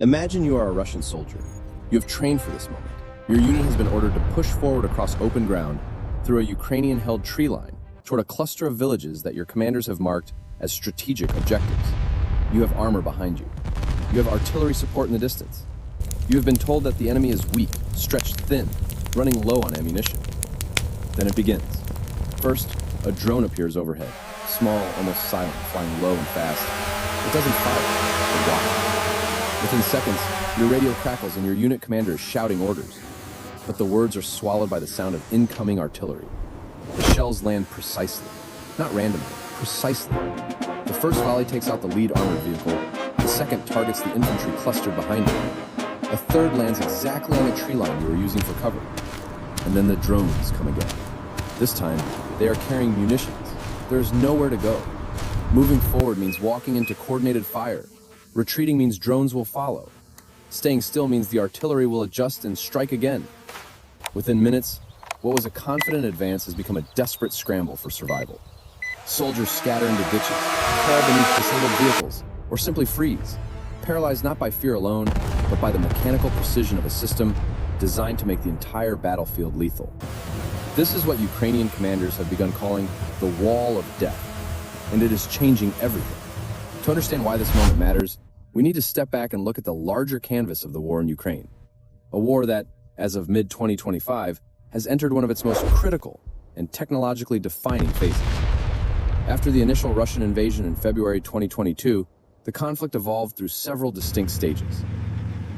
Imagine you are a Russian soldier. You have trained for this moment. Your unit has been ordered to push forward across open ground through a Ukrainian-held tree line toward a cluster of villages that your commanders have marked as strategic objectives. You have armor behind you. You have artillery support in the distance. You have been told that the enemy is weak, stretched thin, running low on ammunition. Then it begins. First, a drone appears overhead, small, almost silent, flying low and fast. It doesn't fire, it watches. Within seconds, your radio crackles and your unit commander is shouting orders. But the words are swallowed by the sound of incoming artillery. The shells land precisely, not randomly, precisely. The first volley takes out the lead armored vehicle. The second targets the infantry clustered behind it. A third lands exactly on the tree line you were using for cover. And then the drones come again. This time, they are carrying munitions. There is nowhere to go. Moving forward means walking into coordinated fire. Retreating means drones will follow. Staying still means the artillery will adjust and strike again. Within minutes, what was a confident advance has become a desperate scramble for survival. Soldiers scatter into ditches, fall beneath disabled vehicles, or simply freeze, paralyzed not by fear alone, but by the mechanical precision of a system designed to make the entire battlefield lethal. This is what Ukrainian commanders have begun calling the Wall of Death, and it is changing everything. To understand why this moment matters, we need to step back and look at the larger canvas of the war in Ukraine. A war that, as of mid-2025, has entered one of its most critical and technologically defining phases. After the initial Russian invasion in February 2022, the conflict evolved through several distinct stages.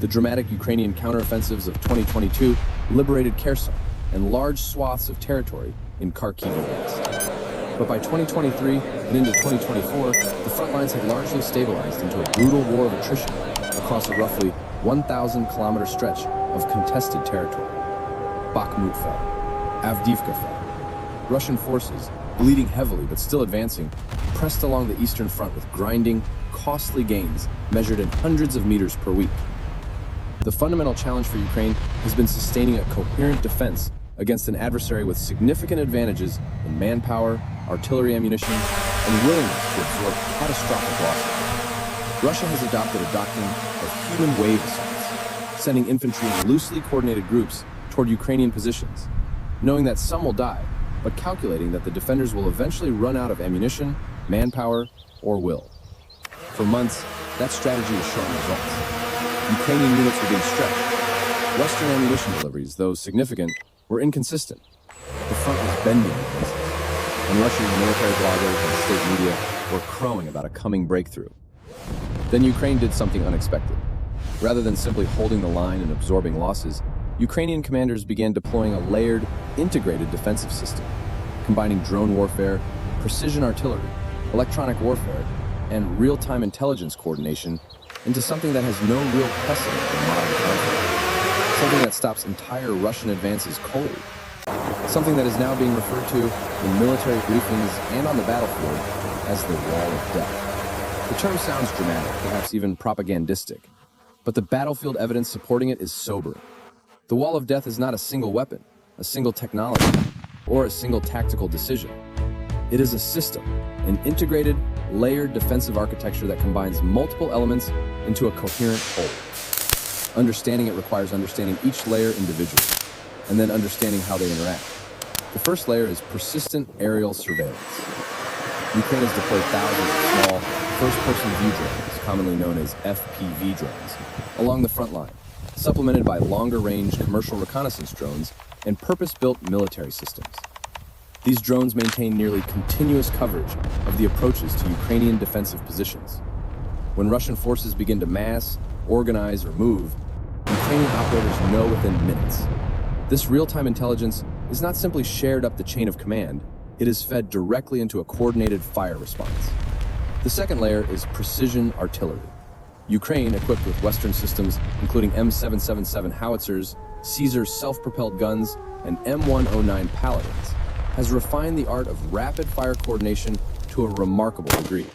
The dramatic Ukrainian counteroffensives of 2022 liberated Kherson and large swaths of territory in Kharkiv Oblast. But by 2023 and into 2024, the front lines had largely stabilized into a brutal war of attrition across a roughly 1,000-kilometer stretch of contested territory. Bakhmut fell. Avdiivka fell. Russian forces, bleeding heavily but still advancing, pressed along the eastern front with grinding, costly gains measured in hundreds of meters per week. The fundamental challenge for Ukraine has been sustaining a coherent defense against an adversary with significant advantages in manpower, artillery ammunition, and willingness to absorb catastrophic losses. Russia has adopted a doctrine of human wave assaults, sending infantry in loosely coordinated groups toward Ukrainian positions, knowing that some will die, but calculating that the defenders will eventually run out of ammunition, manpower, or will. For months, that strategy was showing results. Ukrainian units were being stretched. Western ammunition deliveries, though significant, were inconsistent. The front was bending in places, and Russian military bloggers and state media were crowing about a coming breakthrough. Then Ukraine did something unexpected. Rather than simply holding the line and absorbing losses, Ukrainian commanders began deploying a layered, integrated defensive system, combining drone warfare, precision artillery, electronic warfare, and real-time intelligence coordination into something that has no real precedent in modern conflict. Something that stops entire Russian advances cold. Something that is now being referred to in military briefings and on the battlefield as the Wall of Death. The term sounds dramatic, perhaps even propagandistic, but the battlefield evidence supporting it is sobering. The Wall of Death is not a single weapon, a single technology, or a single tactical decision. It is a system, an integrated, layered defensive architecture that combines multiple elements into a coherent whole. Understanding it requires understanding each layer individually, and then understanding how they interact. The first layer is persistent aerial surveillance. Ukraine has deployed thousands of small, first-person view drones, commonly known as FPV drones, along the front line, supplemented by longer-range commercial reconnaissance drones and purpose-built military systems. These drones maintain nearly continuous coverage of the approaches to Ukrainian defensive positions. When Russian forces begin to mass, organize, or move, Ukrainian operators know within minutes. This real-time intelligence is not simply shared up the chain of command, it is fed directly into a coordinated fire response. The second layer is precision artillery. Ukraine, equipped with Western systems including M777 howitzers, Caesar self-propelled guns, and M109 Paladins, has refined the art of rapid-fire coordination to a remarkable degree.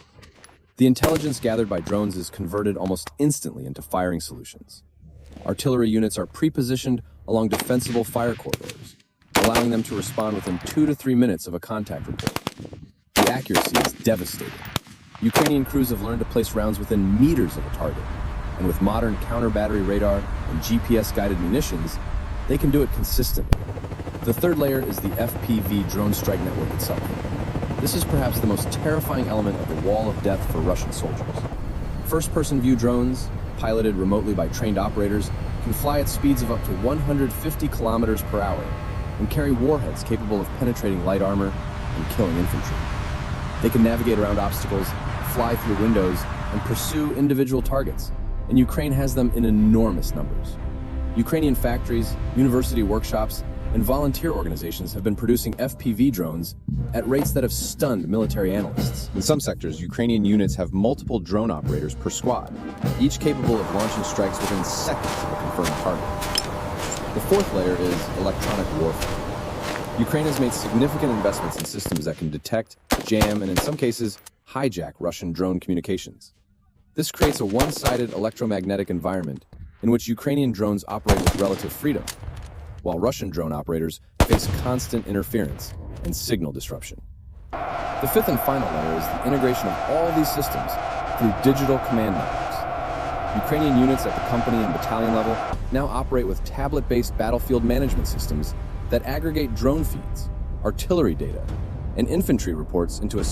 The intelligence gathered by drones is converted almost instantly into firing solutions. Artillery units are pre-positioned along defensible fire corridors, allowing them to respond within 2 to 3 minutes of a contact report. The accuracy is devastating. Ukrainian crews have learned to place rounds within meters of a target. And with modern counter-battery radar and GPS-guided munitions, they can do it consistently. The third layer is the FPV drone strike network itself. This is perhaps the most terrifying element of the wall of death for Russian soldiers. First-person view drones, piloted remotely by trained operators, can fly at speeds of up to 150 kilometers per hour and carry warheads capable of penetrating light armor and killing infantry. They can navigate around obstacles, fly through windows, and pursue individual targets, and Ukraine has them in enormous numbers. Ukrainian factories, university workshops, and volunteer organizations have been producing FPV drones at rates that have stunned military analysts. In some sectors, Ukrainian units have multiple drone operators per squad, each capable of launching strikes within seconds of a confirmed target. The fourth layer is electronic warfare. Ukraine has made significant investments in systems that can detect, jam, and in some cases, hijack Russian drone communications. This creates a one-sided electromagnetic environment in which Ukrainian drones operate with relative freedom, while Russian drone operators face constant interference and signal disruption. The fifth and final layer is the integration of all these systems through digital command networks. Ukrainian units at the company and battalion level now operate with tablet-based battlefield management systems that aggregate drone feeds, artillery data, and infantry reports into a